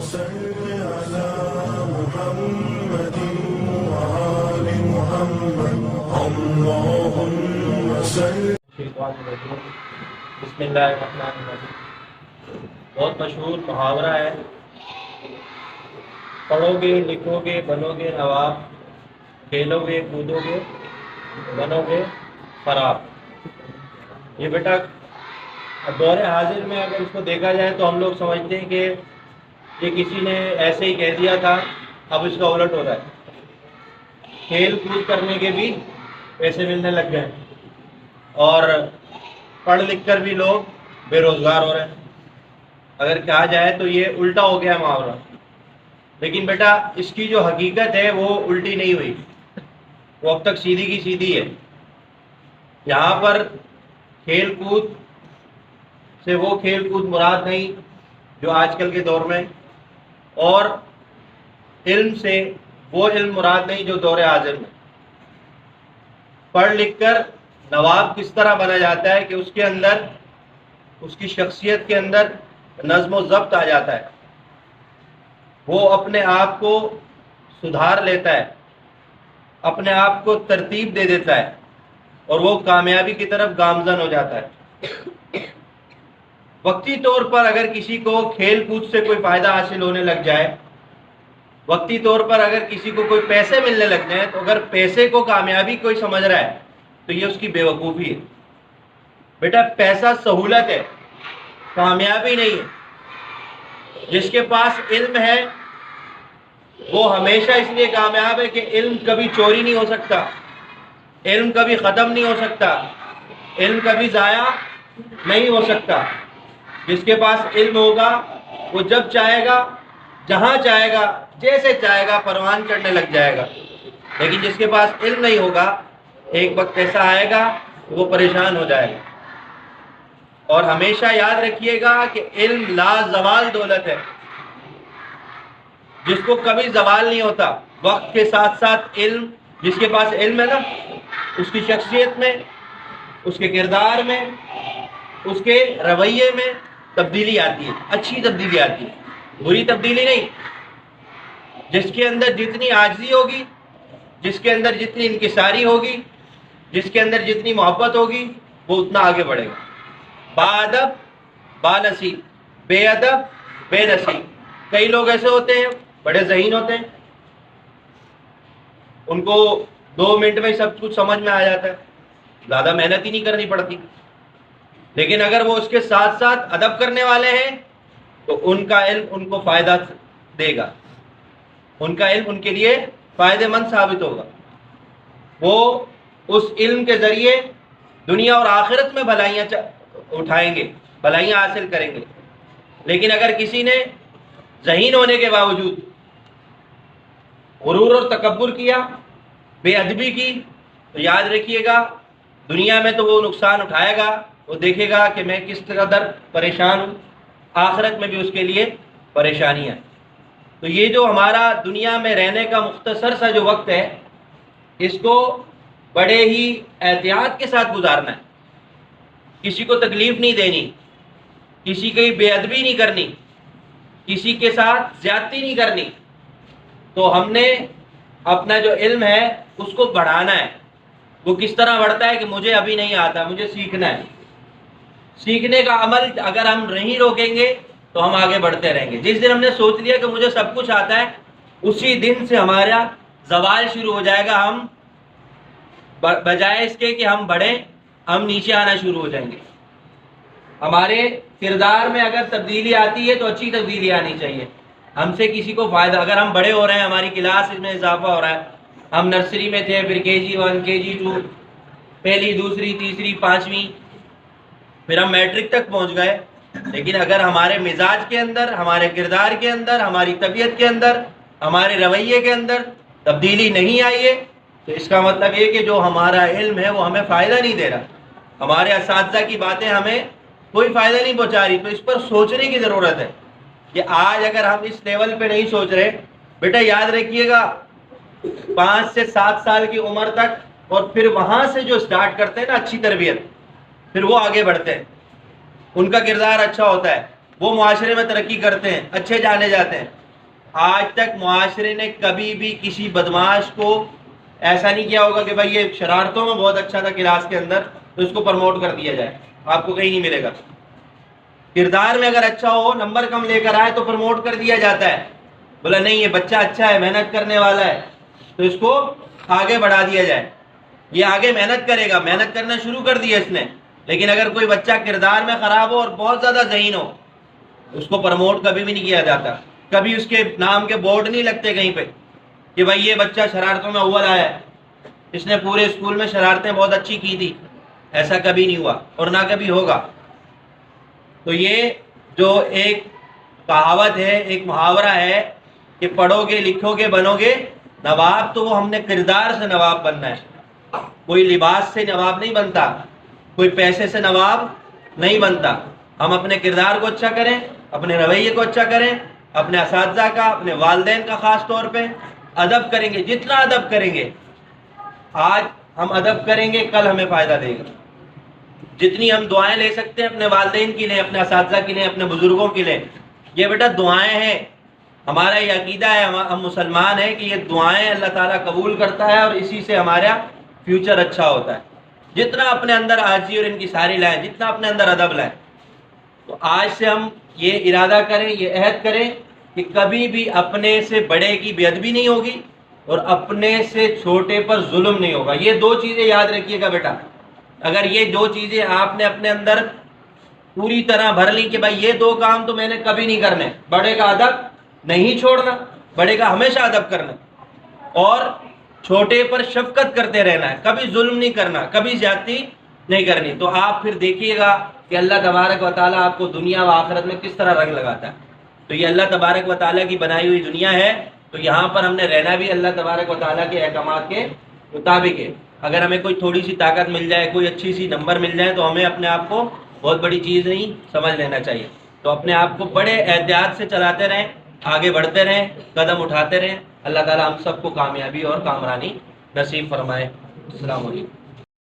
صل على محمد وآل محمد اللهم صل. بسم اللہ الرحمن الرحیم. بہت مشہور محاورہ ہے، پڑھو گے لکھو گے بنو گے نواب، کھیلو گے کودو گے بنو گے خراب. یہ بیٹا دور حاضر میں اگر اس کو دیکھا جائے تو ہم لوگ سمجھتے ہیں کہ یہ کسی نے ایسے ہی کہہ دیا تھا، اب اس کا الٹ ہو رہا ہے. کھیل کود کرنے کے بھی پیسے ملنے لگ گئے اور پڑھ لکھ کر بھی لوگ بے روزگار ہو رہے ہیں. اگر کہا جائے تو یہ الٹا ہو گیا محاورہ. لیکن بیٹا اس کی جو حقیقت ہے وہ الٹی نہیں ہوئی، وہ اب تک سیدھی کی سیدھی ہے. یہاں پر کھیل کود سے وہ کھیل کود مراد نہیں جو آج کل کے دور میں، اور علم سے وہ علم مراد نہیں جو دور حاضر میں. پڑھ لکھ کر نواب کس طرح بنا جاتا ہے کہ اس کے اندر، اس کی شخصیت کے اندر نظم و ضبط آ جاتا ہے، وہ اپنے آپ کو سدھار لیتا ہے، اپنے آپ کو ترتیب دے دیتا ہے اور وہ کامیابی کی طرف گامزن ہو جاتا ہے. وقتی طور پر اگر کسی کو کھیل کود سے کوئی فائدہ حاصل ہونے لگ جائے، وقتی طور پر اگر کسی کو کوئی پیسے ملنے لگ جائیں، تو اگر پیسے کو کامیابی کوئی سمجھ رہا ہے تو یہ اس کی بے وقوفی ہے. بیٹا پیسہ سہولت ہے، کامیابی نہیں ہے. جس کے پاس علم ہے وہ ہمیشہ اس لیے کامیاب ہے کہ علم کبھی چوری نہیں ہو سکتا، علم کبھی ختم نہیں ہو سکتا، علم کبھی ضائع نہیں ہو سکتا. جس کے پاس علم ہوگا وہ جب چاہے گا، جہاں چاہے گا، جیسے چاہے گا پروان چڑھنے لگ جائے گا. لیکن جس کے پاس علم نہیں ہوگا ایک وقت ایسا آئے گا وہ پریشان ہو جائے گا. اور ہمیشہ یاد رکھیے گا کہ علم لا زوال دولت ہے، جس کو کبھی زوال نہیں ہوتا. وقت کے ساتھ ساتھ علم، جس کے پاس علم ہے نا، اس کی شخصیت میں، اس کے کردار میں، اس کے رویے میں تبدیلی آتی ہے، اچھی تبدیلی آتی ہے، بری تبدیلی نہیں. جس کے اندر جتنی عاجزی ہوگی، جس کے اندر جتنی انکساری ہوگی، جس کے اندر جتنی محبت ہوگی، وہ اتنا آگے بڑھے گا. باادب بانصیب، بے ادب بے نصیب. کئی لوگ ایسے ہوتے ہیں بڑے ذہین ہوتے ہیں، ان کو 2 منٹ میں سب کچھ سمجھ میں آ جاتا ہے، زیادہ محنت ہی نہیں کرنی پڑتی. لیکن اگر وہ اس کے ساتھ ساتھ ادب کرنے والے ہیں تو ان کا علم ان کو فائدہ دے گا، ان کا علم ان کے لیے فائدہ مند ثابت ہوگا. وہ اس علم کے ذریعے دنیا اور آخرت میں بھلائیاں اٹھائیں گے، بھلائیاں حاصل کریں گے. لیکن اگر کسی نے ذہین ہونے کے باوجود غرور اور تکبر کیا، بے ادبی کی، تو یاد رکھیے گا دنیا میں تو وہ نقصان اٹھائے گا، وہ دیکھے گا کہ میں کس قدر پریشان ہوں، آخرت میں بھی اس کے لیے پریشانیاں. تو یہ جو ہمارا دنیا میں رہنے کا مختصر سا جو وقت ہے، اس کو بڑے ہی احتیاط کے ساتھ گزارنا ہے. کسی کو تکلیف نہیں دینی، کسی کی بے ادبی نہیں کرنی، کسی کے ساتھ زیادتی نہیں کرنی. تو ہم نے اپنا جو علم ہے اس کو بڑھانا ہے. وہ کس طرح بڑھتا ہے کہ مجھے ابھی نہیں آتا، مجھے سیکھنا ہے. سیکھنے کا عمل اگر ہم نہیں روکیں گے تو ہم آگے بڑھتے رہیں گے. جس دن ہم نے سوچ لیا کہ مجھے سب کچھ آتا ہے، اسی دن سے ہمارا زوال شروع ہو جائے گا. ہم بجائے اس کے کہ ہم بڑھیں، ہم نیچے آنا شروع ہو جائیں گے. ہمارے کردار میں اگر تبدیلی آتی ہے تو اچھی تبدیلی آنی چاہیے، ہم سے کسی کو فائدہ. اگر ہم بڑے ہو رہے ہیں، ہماری کلاس میں اضافہ ہو رہا ہے، ہم نرسری میں تھے، پھر KG 1 KG 2، پہلی دوسری تیسری پانچویں، پھر ہم میٹرک تک پہنچ گئے. لیکن اگر ہمارے مزاج کے اندر، ہمارے کردار کے اندر، ہماری طبیعت کے اندر، ہمارے رویے کے اندر تبدیلی نہیں آئی ہے تو اس کا مطلب یہ کہ جو ہمارا علم ہے وہ ہمیں فائدہ نہیں دے رہا، ہمارے اساتذہ کی باتیں ہمیں کوئی فائدہ نہیں پہنچا رہی. تو اس پر سوچنے کی ضرورت ہے کہ آج اگر ہم اس لیول پہ نہیں سوچ رہے، بیٹا یاد رکھیے گا 5 سے 7 سال کی عمر تک، اور پھر وہاں سے جو سٹارٹ کرتے ہیں نا اچھی تربیت، پھر وہ آگے بڑھتے ہیں، ان کا کردار اچھا ہوتا ہے. وہ معاشرے میں ترقی کرتے ہیں، اچھے جانے جاتے ہیں۔ آج تک معاشرے نے کبھی بھی کسی بدماش کو ایسا نہیں کیا ہوگا کہ بھائی یہ شرارتوں میں بہت اچھا تھا کلاس کے اندر تو اس کو پروموٹ کر دیا جائے، آپ کو کہیں نہیں ملے گا۔ کردار میں اگر اچھا ہو، نمبر کم لے کر آئے تو پروموٹ کر دیا جاتا ہے، بولا نہیں یہ بچہ اچھا ہے، محنت کرنے والا ہے، تو اس کو آگے بڑھا دیا جائے، یہ آگے محنت کرے گا، محنت کرنا شروع کر دیا اس نے۔ لیکن اگر کوئی بچہ کردار میں خراب ہو اور بہت زیادہ ذہین ہو، اس کو پروموٹ کبھی بھی نہیں کیا جاتا، کبھی اس کے نام کے بورڈ نہیں لگتے کہیں پہ کہ بھائی یہ بچہ شرارتوں میں اول آیا ہے، اس نے پورے اسکول میں شرارتیں بہت اچھی کی تھی، ایسا کبھی نہیں ہوا اور نہ کبھی ہوگا۔ تو یہ جو ایک کہاوت ہے، ایک محاورہ ہے کہ پڑھو گے لکھو گے بنو گے نواب، تو وہ ہم نے کردار سے نواب بننا ہے، کوئی لباس سے نواب نہیں بنتا، کوئی پیسے سے نواب نہیں بنتا۔ ہم اپنے کردار کو اچھا کریں، اپنے رویے کو اچھا کریں، اپنے اساتذہ کا، اپنے والدین کا خاص طور پہ ادب کریں گے، جتنا ادب کریں گے، آج ہم ادب کریں گے کل ہمیں فائدہ دے گا۔ جتنی ہم دعائیں لے سکتے ہیں اپنے والدین کے لیے، اپنے اساتذہ کے لیے، اپنے بزرگوں کے لیے، یہ بیٹا دعائیں ہیں، ہمارا یہ عقیدہ ہے، ہم مسلمان ہیں کہ یہ دعائیں اللہ تعالیٰ قبول کرتا ہے اور اسی سے ہمارا فیوچر اچھا ہوتا ہے۔ جتنا اپنے اندر عاجزی اور ان کی ساری لائیں، جتنا اپنے اندر ادب لائیں، تو آج سے ہم یہ ارادہ کریں، یہ عہد کریں کہ کبھی بھی اپنے سے بڑے کی بے ادبی نہیں ہوگی اور اپنے سے چھوٹے پر ظلم نہیں ہوگا۔ یہ دو چیزیں یاد رکھیے گا بیٹا، اگر یہ دو چیزیں آپ نے اپنے اندر پوری طرح بھر لی کہ بھائی یہ دو کام تو میں نے کبھی نہیں کرنے، بڑے کا ادب نہیں چھوڑنا، بڑے کا ہمیشہ ادب کرنا، اور چھوٹے پر شفقت کرتے رہنا ہے، کبھی ظلم نہیں کرنا، کبھی زیادتی نہیں کرنی، تو آپ پھر دیکھیے گا کہ اللہ تبارک و تعالیٰ آپ کو دنیا و آخرت میں کس طرح رنگ لگاتا ہے۔ تو یہ اللہ تبارک و تعالیٰ کی بنائی ہوئی دنیا ہے، تو یہاں پر ہم نے رہنا بھی اللہ تبارک و تعالیٰ کے احکامات کے مطابق ہے۔ اگر ہمیں کوئی تھوڑی سی طاقت مل جائے، کوئی اچھی سی نمبر مل جائے، تو ہمیں اپنے آپ کو بہت بڑی چیز نہیں سمجھ لینا چاہیے، تو اپنے آپ کو بڑے احتیاط سے چلاتے رہیں، آگے بڑھتے رہیں، قدم اٹھاتے رہیں۔ اللہ تعالیٰ ہم سب کو کامیابی اور کامرانی نصیب فرمائے۔ السلام علیکم۔